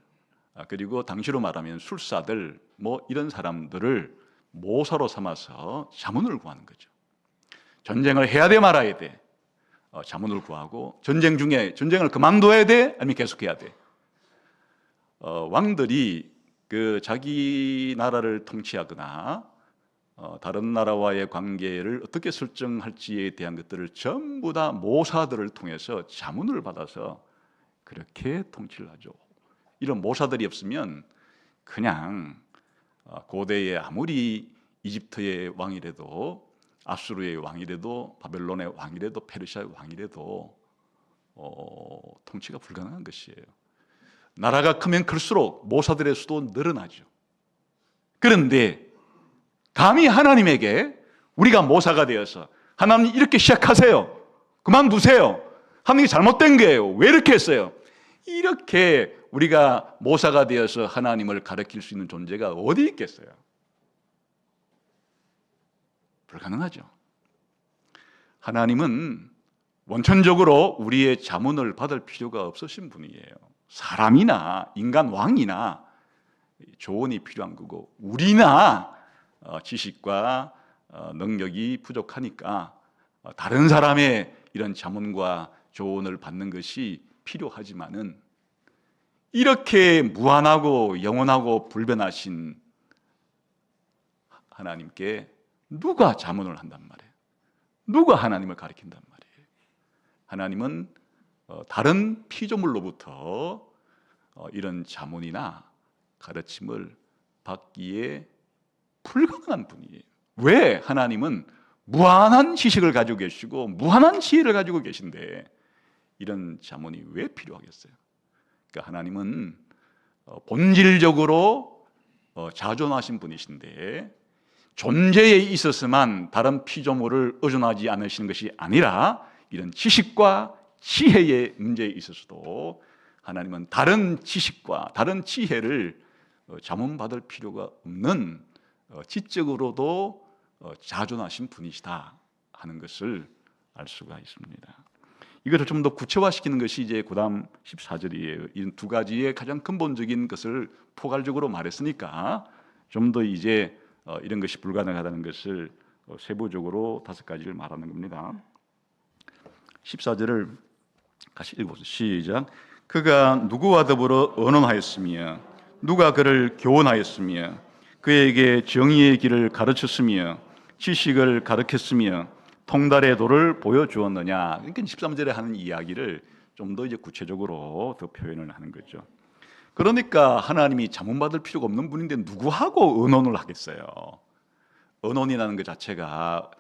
그리고 당시로 말하면 술사들, 뭐 이런 사람들을 모사로 삼아서 자문을 구하는 거죠. 전쟁을 해야 돼 말아야 돼. 자문을 구하고, 전쟁 중에 전쟁을 그만둬야 돼 아니면 계속해야 돼. 왕들이 그 자기 나라를 통치하거나 다른 나라와의 관계를 어떻게 설정할지에 대한 것들을 전부 다 모사들을 통해서 자문을 받아서 그렇게 통치를 하죠. 이런 모사들이 없으면 그냥 고대에 아무리 이집트의 왕이라도, 아수르의 왕이라도, 바벨론의 왕이라도, 페르시아의 왕이라도 통치가 불가능한 것이에요. 나라가 크면 클수록 모사들의 수도 늘어나죠. 그런데 감히 하나님에게 우리가 모사가 되어서 하나님 이렇게 시작하세요, 그만두세요, 하나님이 잘못된 거예요, 왜 이렇게 했어요, 이렇게 우리가 모사가 되어서 하나님을 가르칠 수 있는 존재가 어디 있겠어요? 불가능하죠. 하나님은 원천적으로 우리의 자문을 받을 필요가 없으신 분이에요. 사람이나 인간 왕이나 조언이 필요한 거고, 우리나 지식과 능력이 부족하니까 다른 사람의 이런 자문과 조언을 받는 것이 필요하지만은, 이렇게 무한하고 영원하고 불변하신 하나님께 누가 자문을 한단 말이에요? 누가 하나님을 가르친단 말이에요? 하나님은 다른 피조물로부터 이런 자문이나 가르침을 받기에 불가능한 분이에요. 왜? 하나님은 무한한 지식을 가지고 계시고 무한한 지혜를 가지고 계신데 이런 자문이 왜 필요하겠어요? 그러니까 하나님은 본질적으로 자존하신 분이신데, 존재에 있어서만 다른 피조물을 의존하지 않으시는 것이 아니라 이런 지식과 지혜의 문제에 있어서도 하나님은 다른 지식과 다른 지혜를 자문받을 필요가 없는 지적으로도 자존하신 분이시다 하는 것을 알 수가 있습니다. 이것을 좀 더 구체화시키는 것이 이제 그다음 14절이에요. 이 두 가지의 가장 근본적인 것을 포괄적으로 말했으니까 좀 더 이제 이런 것이 불가능하다는 것을 세부적으로 5가지를 말하는 겁니다. 14절을 같이 읽어보세요. 시작. 그가 누구와 더불어 언언하였으며 누가 그를 교훈하였으며 그에게 정의의 길을 가르쳤으며 지식을 가르쳤으며 통달의 도를 보여주었느냐. 그러니까 13절에 하는 이야기를 좀 더 이제 구체적으로 더 표현을 하는 거죠. 그러니까 하나님이 자문받을 필요가 없는 분인데 누구하고 언언을 하겠어요? 언언이라는 것 자체가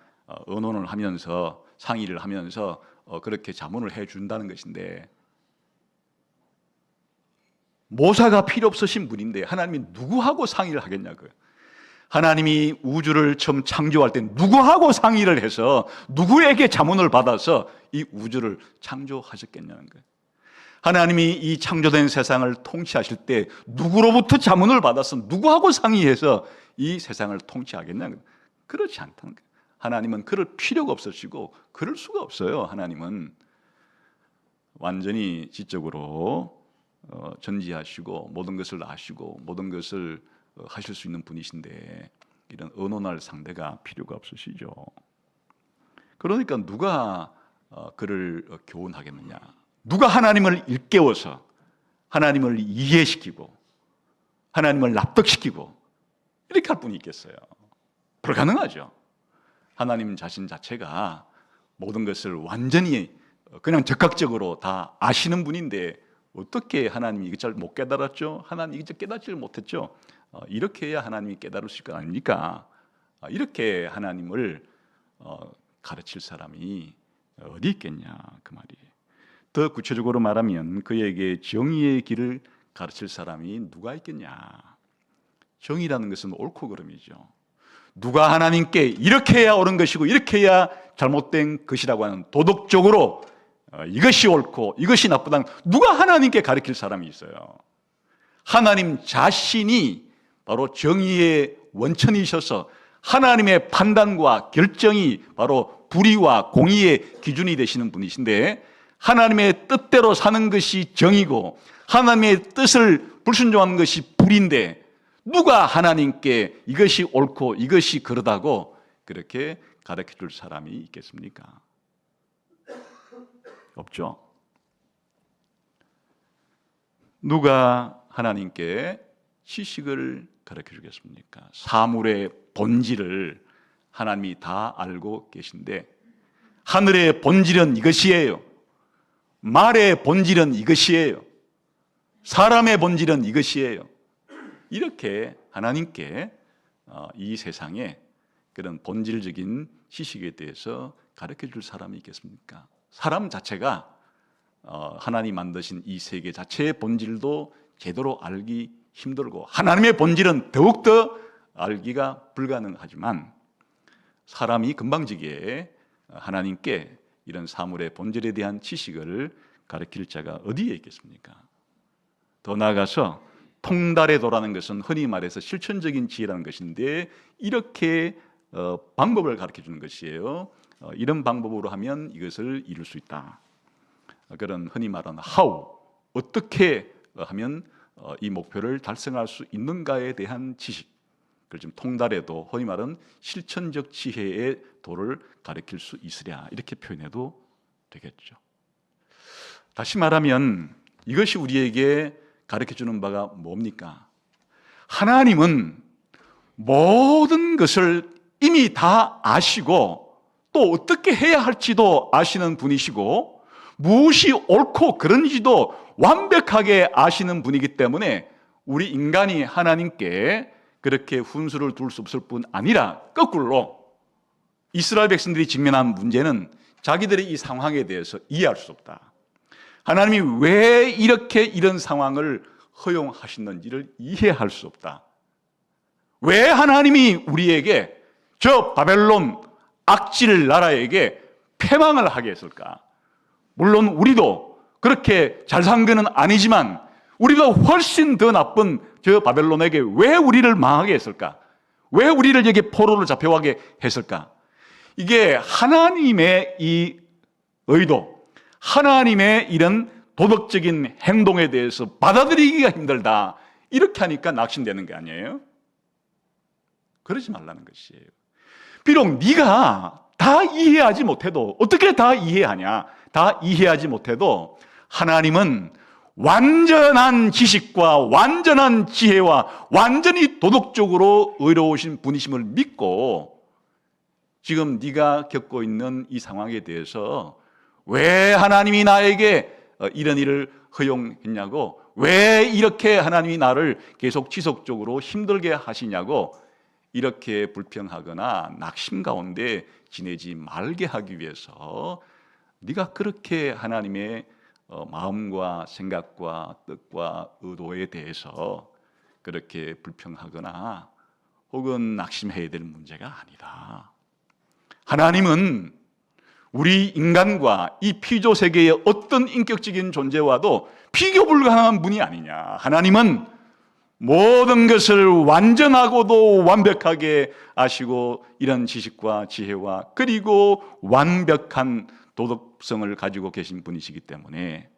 언언을 하면서 상의를 하면서 그렇게 자문을 해준다는 것인데, 모사가 필요 없으신 분인데 하나님이 누구하고 상의를 하겠냐고요. 하나님이 우주를 처음 창조할 때 누구하고 상의를 해서 누구에게 자문을 받아서 이 우주를 창조하셨겠냐는 거예요. 하나님이 이 창조된 세상을 통치하실 때 누구로부터 자문을 받아서 누구하고 상의해서 이 세상을 통치하겠냐는 거예요. 그렇지 않다는 거예요. 하나님은 그럴 필요가 없으시고 그럴 수가 없어요. 하나님은 완전히 지적으로 전지하시고 모든 것을 아시고 모든 것을 하실 수 있는 분이신데 이런 언언할 상대가 필요가 없으시죠. 그러니까 누가 그를 교훈하겠느냐? 누가 하나님을 일깨워서 하나님을 이해시키고 하나님을 납득시키고 이렇게 할 분이 있겠어요? 불가능하죠. 하나님 자신 자체가 모든 것을 완전히 그냥 적극적으로 다 아시는 분인데 어떻게 하나님이 이것 잘 못 깨달았죠? 하나님 이것 깨닫지를 못했죠? 이렇게 해야 하나님이 깨달으실 거 아닙니까? 이렇게 하나님을 가르칠 사람이 어디 있겠냐 그 말이에요. 더 구체적으로 말하면 그에게 정의의 길을 가르칠 사람이 누가 있겠냐. 정의라는 것은 옳고 그름이죠. 누가 하나님께 이렇게 해야 옳은 것이고 이렇게 해야 잘못된 것이라고 하는 도덕적으로 이것이 옳고 이것이 나쁘다는, 누가 하나님께 가르칠 사람이 있어요? 하나님 자신이 바로 정의의 원천이셔서 하나님의 판단과 결정이 바로 불의와 공의의 기준이 되시는 분이신데, 하나님의 뜻대로 사는 것이 정이고 하나님의 뜻을 불순종하는 것이 불인데, 누가 하나님께 이것이 옳고 이것이 그러다고 그렇게 가르쳐 줄 사람이 있겠습니까? 없죠. 누가 하나님께 지식을 가르쳐 주겠습니까? 사물의 본질을 하나님이 다 알고 계신데, 하늘의 본질은 이것이에요, 말의 본질은 이것이에요, 사람의 본질은 이것이에요, 이렇게 하나님께 이 세상에 그런 본질적인 지식에 대해서 가르쳐 줄 사람이 있겠습니까? 사람 자체가 하나님 만드신 이 세계 자체의 본질도 제대로 알기 힘들고, 하나님의 본질은 더욱더 알기가 불가능하지만, 사람이 금방지기에 하나님께 이런 사물의 본질에 대한 지식을 가르칠 자가 어디에 있겠습니까? 더 나아가서 통달의 도라는 것은 흔히 말해서 실천적인 지혜라는 것인데, 이렇게 방법을 가르쳐 주는 것이에요. 이런 방법으로 하면 이것을 이룰 수 있다. 그런 흔히 말하는 how, 어떻게 하면 이 목표를 달성할 수 있는가에 대한 지식, 그걸 좀 통달의 도, 흔히 말하는 실천적 지혜의 도를 가르칠 수 있으랴, 이렇게 표현해도 되겠죠. 다시 말하면 이것이 우리에게 가르쳐주는 바가 뭡니까? 하나님은 모든 것을 이미 다 아시고 또 어떻게 해야 할지도 아시는 분이시고, 무엇이 옳고 그른지도 완벽하게 아시는 분이기 때문에 우리 인간이 하나님께 그렇게 훈수를 둘 수 없을 뿐 아니라, 거꾸로 이스라엘 백성들이 직면한 문제는 자기들의 이 상황에 대해서 이해할 수 없다. 하나님이 왜 이렇게 이런 상황을 허용하시는지를 이해할 수 없다. 왜 하나님이 우리에게 저 바벨론 악질 나라에게 패망을 하게 했을까? 물론 우리도 그렇게 잘 산 것은 아니지만 우리가 훨씬 더 나쁜 저 바벨론에게 왜 우리를 망하게 했을까? 왜 우리를 여기 포로를 잡혀가게 했을까? 이게 하나님의 이 의도, 하나님의 이런 도덕적인 행동에 대해서 받아들이기가 힘들다, 이렇게 하니까 낙심되는 게 아니에요? 그러지 말라는 것이에요. 비록 네가 다 이해하지 못해도, 어떻게 다 이해하냐? 다 이해하지 못해도 하나님은 완전한 지식과 완전한 지혜와 완전히 도덕적으로 의로우신 분이심을 믿고, 지금 네가 겪고 있는 이 상황에 대해서 왜 하나님이 나에게 이런 일을 허용했냐고, 왜 이렇게 하나님이 나를 계속 지속적으로 힘들게 하시냐고, 이렇게 불평하거나 낙심 가운데 지내지 말게 하기 위해서 네가 그렇게 하나님의 마음과 생각과 뜻과 의도에 대해서 그렇게 불평하거나 혹은 낙심해야 될 문제가 아니다. 하나님은 우리 인간과 이 피조 세계의 어떤 인격적인 존재와도 비교 불가능한 분이 아니냐. 하나님은 모든 것을 완전하고도 완벽하게 아시고 이런 지식과 지혜와 그리고 완벽한 도덕성을 가지고 계신 분이시기 때문에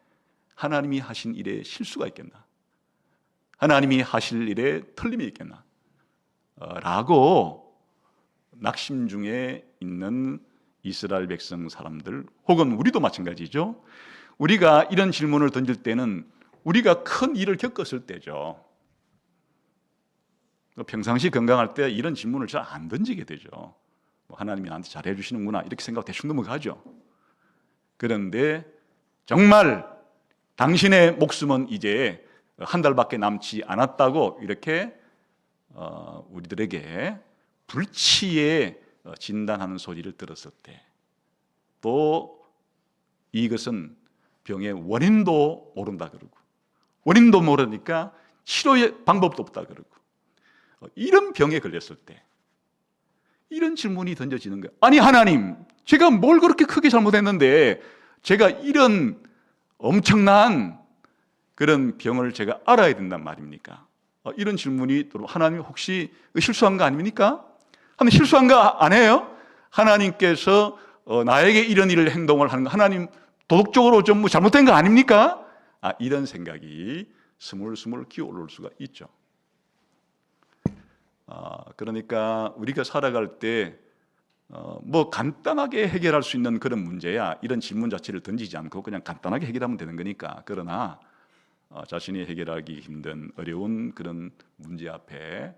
하나님이 하신 일에 실수가 있겠나? 하나님이 하실 일에 틀림이 있겠나? 라고 낙심 중에 있는 이스라엘 백성 사람들, 혹은 우리도 마찬가지죠. 우리가 이런 질문을 던질 때는 우리가 큰 일을 겪었을 때죠. 평상시 건강할 때 이런 질문을 잘 안 던지게 되죠. 하나님이 나한테 잘해 주시는구나, 이렇게 생각 대충 넘어가죠. 그런데 정말 당신의 목숨은 이제 한 달밖에 남지 않았다고 이렇게 우리들에게 불치에 진단하는 소리를 들었을 때, 또 이것은 병의 원인도 모른다 그러고, 원인도 모르니까 치료의 방법도 없다 그러고, 이런 병에 걸렸을 때 이런 질문이 던져지는 거예요. 아니 하나님, 제가 뭘 그렇게 크게 잘못했는데 제가 이런 엄청난 그런 병을 제가 알아야 된단 말입니까? 이런 질문이 들어오면 하나님 혹시 실수한 거 아닙니까? 하나님 실수한 거 아니에요? 하나님께서 나에게 이런 일을 행동을 하는 거 하나님 도덕적으로 좀 뭐 잘못된 거 아닙니까? 이런 생각이 스물스물 기어오를 수가 있죠. 그러니까 우리가 살아갈 때 뭐 간단하게 해결할 수 있는 그런 문제야 이런 질문 자체를 던지지 않고 그냥 간단하게 해결하면 되는 거니까. 그러나 자신이 해결하기 힘든 어려운 그런 문제 앞에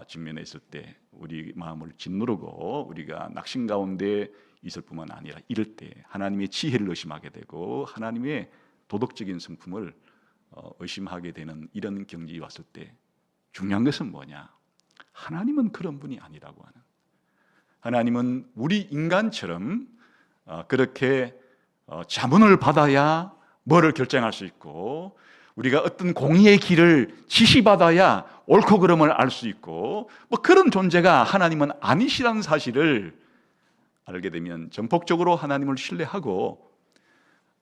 직면해 있을 때 우리 마음을 짓누르고 우리가 낙심 가운데 있을 뿐만 아니라 이럴 때 하나님의 지혜를 의심하게 되고 하나님의 도덕적인 성품을 의심하게 되는 이런 경지에 왔을 때 중요한 것은 뭐냐? 하나님은 그런 분이 아니라고 하는, 하나님은 우리 인간처럼 그렇게 자문을 받아야 뭐를 결정할 수 있고 우리가 어떤 공의의 길을 지시받아야 옳고 그름을 알 수 있고 뭐 그런 존재가 하나님은 아니시라는 사실을 알게 되면 전폭적으로 하나님을 신뢰하고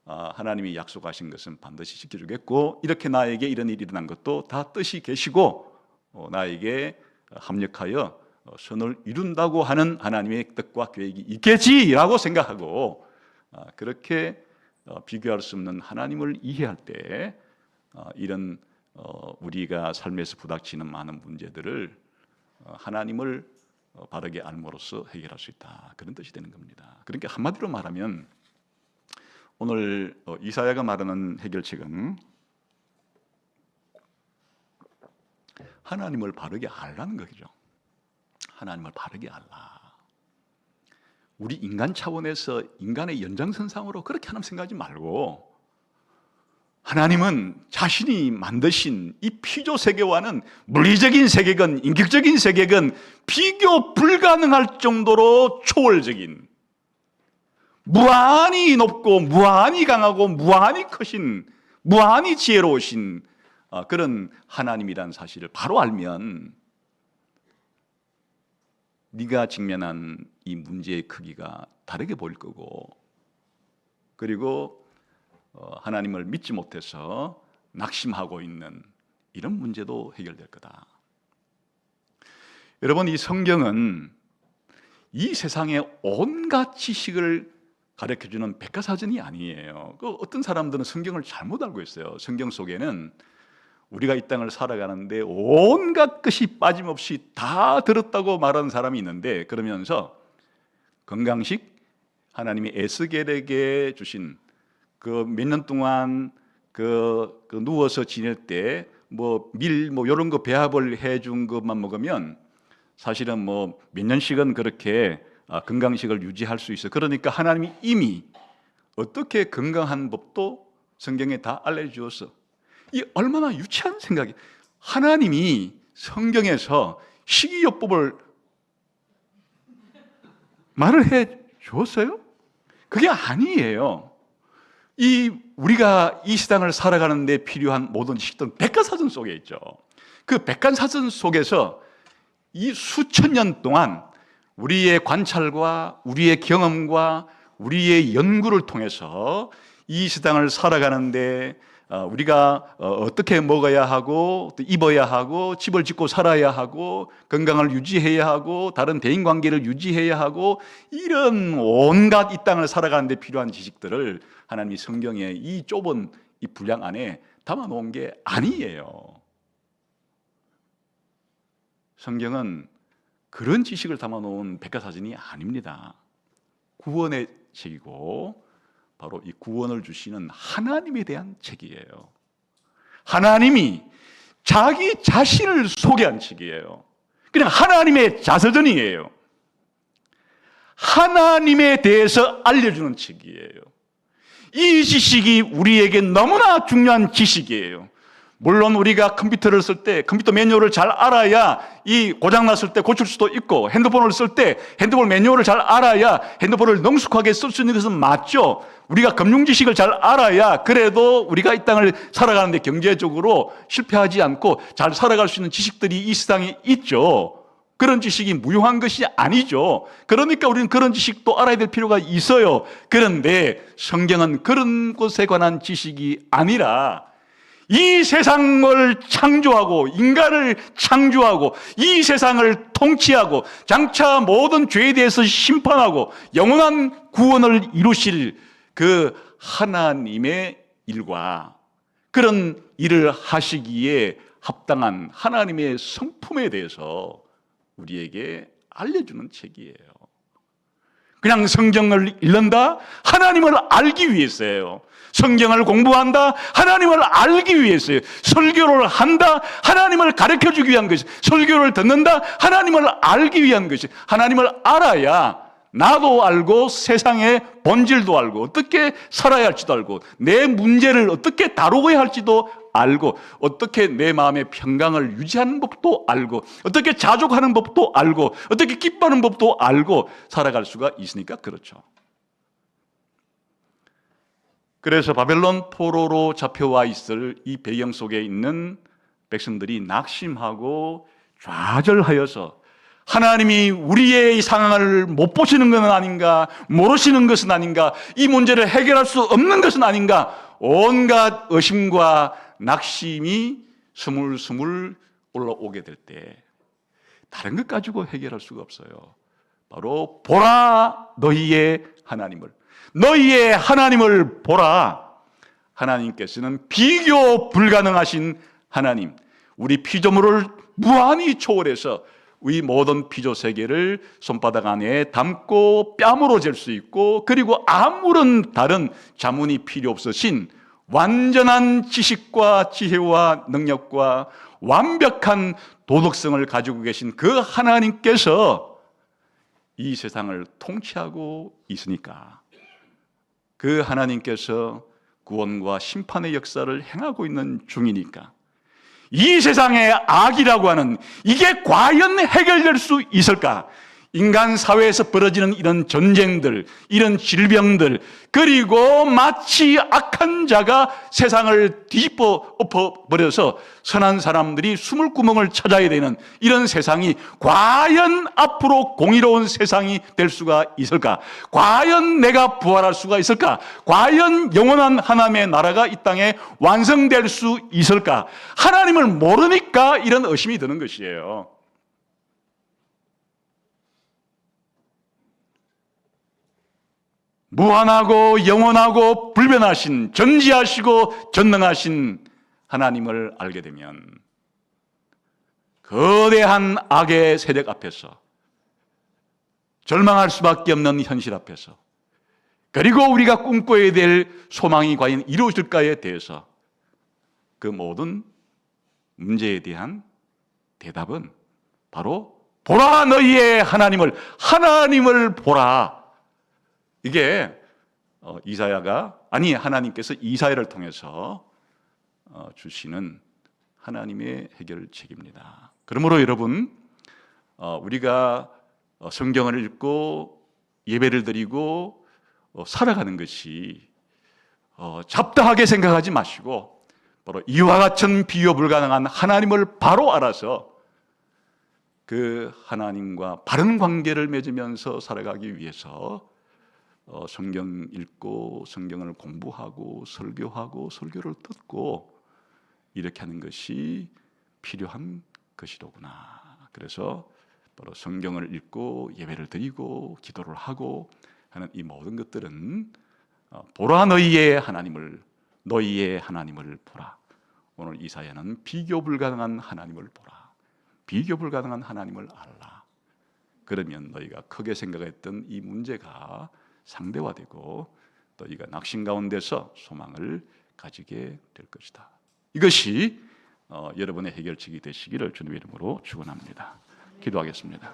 하나님이 약속하신 것은 반드시 지켜주겠고 이렇게 나에게 이런 일이 일어난 것도 다 뜻이 계시고 나에게 합력하여 선을 이룬다고 하는 하나님의 뜻과 계획이 있겠지라고 생각하고 그렇게 비교할 수 없는 하나님을 이해할 때 이런 우리가 삶에서 부닥치는 많은 문제들을 하나님을 바르게 알므로써 해결할 수 있다, 그런 뜻이 되는 겁니다. 그러니까 한마디로 말하면 오늘 이사야가 말하는 해결책은 하나님을 바르게 알라는 거죠. 하나님을 바르게 알라. 우리 인간 차원에서 인간의 연장선상으로 그렇게 하나님 생각하지 말고 하나님은 자신이 만드신 이 피조 세계와는 물리적인 세계건 인격적인 세계건 비교 불가능할 정도로 초월적인, 무한히 높고 무한히 강하고 무한히 크신, 무한히 지혜로우신 그런 하나님이라는 사실을 바로 알면 네가 직면한 이 문제의 크기가 다르게 보일 거고, 그리고 하나님을 믿지 못해서 낙심하고 있는 이런 문제도 해결될 거다. 여러분, 이 성경은 이 세상의 온갖 지식을 가르쳐주는 백과사전이 아니에요. 어떤 사람들은 성경을 잘못 알고 있어요. 성경 속에는 우리가 이 땅을 살아가는데 온갖 것이 빠짐없이 다 들었다고 말하는 사람이 있는데, 그러면서 건강식, 하나님이 에스겔에게 주신 그 몇 년 동안 그 누워서 지낼 때 뭐 밀 뭐 이런 거 배합을 해준 것만 먹으면 사실은 뭐 몇 년씩은 그렇게 건강식을 유지할 수 있어. 그러니까 하나님이 이미 어떻게 건강한 법도 성경에 다 알려주었어. 이 얼마나 유치한 생각이. 하나님이 성경에서 식이요법을 말을 해 주었어요? 그게 아니에요. 우리가 이 세상을 살아가는 데 필요한 모든 지식들은 백과사전 속에 있죠. 그 백과사전 속에서 이 수천 년 동안 우리의 관찰과 우리의 경험과 우리의 연구를 통해서 이 세상을 살아가는데 우리가 어떻게 먹어야 하고 또 입어야 하고 집을 짓고 살아야 하고 건강을 유지해야 하고 다른 대인관계를 유지해야 하고 이런 온갖 이 땅을 살아가는 데 필요한 지식들을 하나님이 성경에 이 좁은 이 분량 안에 담아놓은 게 아니에요. 성경은 그런 지식을 담아놓은 백과사전이 아닙니다. 구원의 책이고 바로 이 구원을 주시는 하나님에 대한 책이에요. 하나님이 자기 자신을 소개한 책이에요. 그냥 하나님의 자서전이에요. 하나님에 대해서 알려주는 책이에요. 이 지식이 우리에게 너무나 중요한 지식이에요. 물론 우리가 컴퓨터를 쓸 때 컴퓨터 매뉴얼을 잘 알아야 이 고장났을 때 고칠 수도 있고, 핸드폰을 쓸 때 핸드폰 매뉴얼을 잘 알아야 핸드폰을 능숙하게 쓸 수 있는 것은 맞죠. 우리가 금융 지식을 잘 알아야 그래도 우리가 이 땅을 살아가는데 경제적으로 실패하지 않고 잘 살아갈 수 있는 지식들이 이 세상에 있죠. 그런 지식이 무용한 것이 아니죠. 그러니까 우리는 그런 지식도 알아야 될 필요가 있어요. 그런데 성경은 그런 것에 관한 지식이 아니라 이 세상을 창조하고 인간을 창조하고 이 세상을 통치하고 장차 모든 죄에 대해서 심판하고 영원한 구원을 이루실 그 하나님의 일과 그런 일을 하시기에 합당한 하나님의 성품에 대해서 우리에게 알려주는 책이에요. 그냥 성경을 읽는다? 하나님을 알기 위해서예요. 성경을 공부한다? 하나님을 알기 위해서예요. 설교를 한다? 하나님을 가르쳐주기 위한 것이, 설교를 듣는다? 하나님을 알기 위한 것이, 하나님을 알아야 나도 알고 세상의 본질도 알고 어떻게 살아야 할지도 알고 내 문제를 어떻게 다루어야 할지도 알고 어떻게 내 마음의 평강을 유지하는 법도 알고 어떻게 자족하는 법도 알고 어떻게 기뻐하는 법도 알고 살아갈 수가 있으니까 그렇죠. 그래서 바벨론 포로로 잡혀와 있을 이 배경 속에 있는 백성들이 낙심하고 좌절하여서 하나님이 우리의 이 상황을 못 보시는 것은 아닌가, 모르시는 것은 아닌가, 이 문제를 해결할 수 없는 것은 아닌가, 온갖 의심과 낙심이 스물스물 올라오게 될 때 다른 것 가지고 해결할 수가 없어요. 바로 보라 너희의 하나님을, 너희의 하나님을 보라. 하나님께서는 비교 불가능하신 하나님, 우리 피조물을 무한히 초월해서 우리 모든 피조 세계를 손바닥 안에 담고 뺨으로 잴 수 있고 그리고 아무런 다른 자문이 필요 없으신 완전한 지식과 지혜와 능력과 완벽한 도덕성을 가지고 계신 그 하나님께서 이 세상을 통치하고 있으니까 그 하나님께서 구원과 심판의 역사를 행하고 있는 중이니까 이 세상의 악이라고 하는 이게 과연 해결될 수 있을까? 인간 사회에서 벌어지는 이런 전쟁들, 이런 질병들, 그리고 마치 악한 자가 세상을 뒤집어 엎어버려서 선한 사람들이 숨을 구멍을 찾아야 되는 이런 세상이 과연 앞으로 공의로운 세상이 될 수가 있을까? 과연 내가 부활할 수가 있을까? 과연 영원한 하나님의 나라가 이 땅에 완성될 수 있을까? 하나님을 모르니까 이런 의심이 드는 것이에요. 무한하고 영원하고 불변하신 전지하시고 전능하신 하나님을 알게 되면 거대한 악의 세력 앞에서 절망할 수밖에 없는 현실 앞에서 그리고 우리가 꿈꿔야 될 소망이 과연 이루어질까에 대해서 그 모든 문제에 대한 대답은 바로 보라 너희의 하나님을 보라. 이게 이사야가 하나님께서 이사야를 통해서 주시는 하나님의 해결책입니다. 그러므로 여러분 우리가 성경을 읽고 예배를 드리고 살아가는 것이 잡다하게 생각하지 마시고 바로 이와 같은 비교 불가능한 하나님을 바로 알아서 그 하나님과 바른 관계를 맺으면서 살아가기 위해서 성경 읽고 성경을 공부하고 설교하고 설교를 듣고 이렇게 하는 것이 필요한 것이로구나. 그래서 바로 성경을 읽고 예배를 드리고 기도를 하고 하는 이 모든 것들은 보라 너희의 하나님을 보라. 오늘 이사야는 비교 불가능한 하나님을 보라. 비교 불가능한 하나님을 알라. 그러면 너희가 크게 생각했던 이 문제가 상대화되고 너희가 낙심 가운데서 소망을 가지게 될 것이다. 이것이 여러분의 해결책이 되시기를 주님의 이름으로 축원합니다. 기도하겠습니다.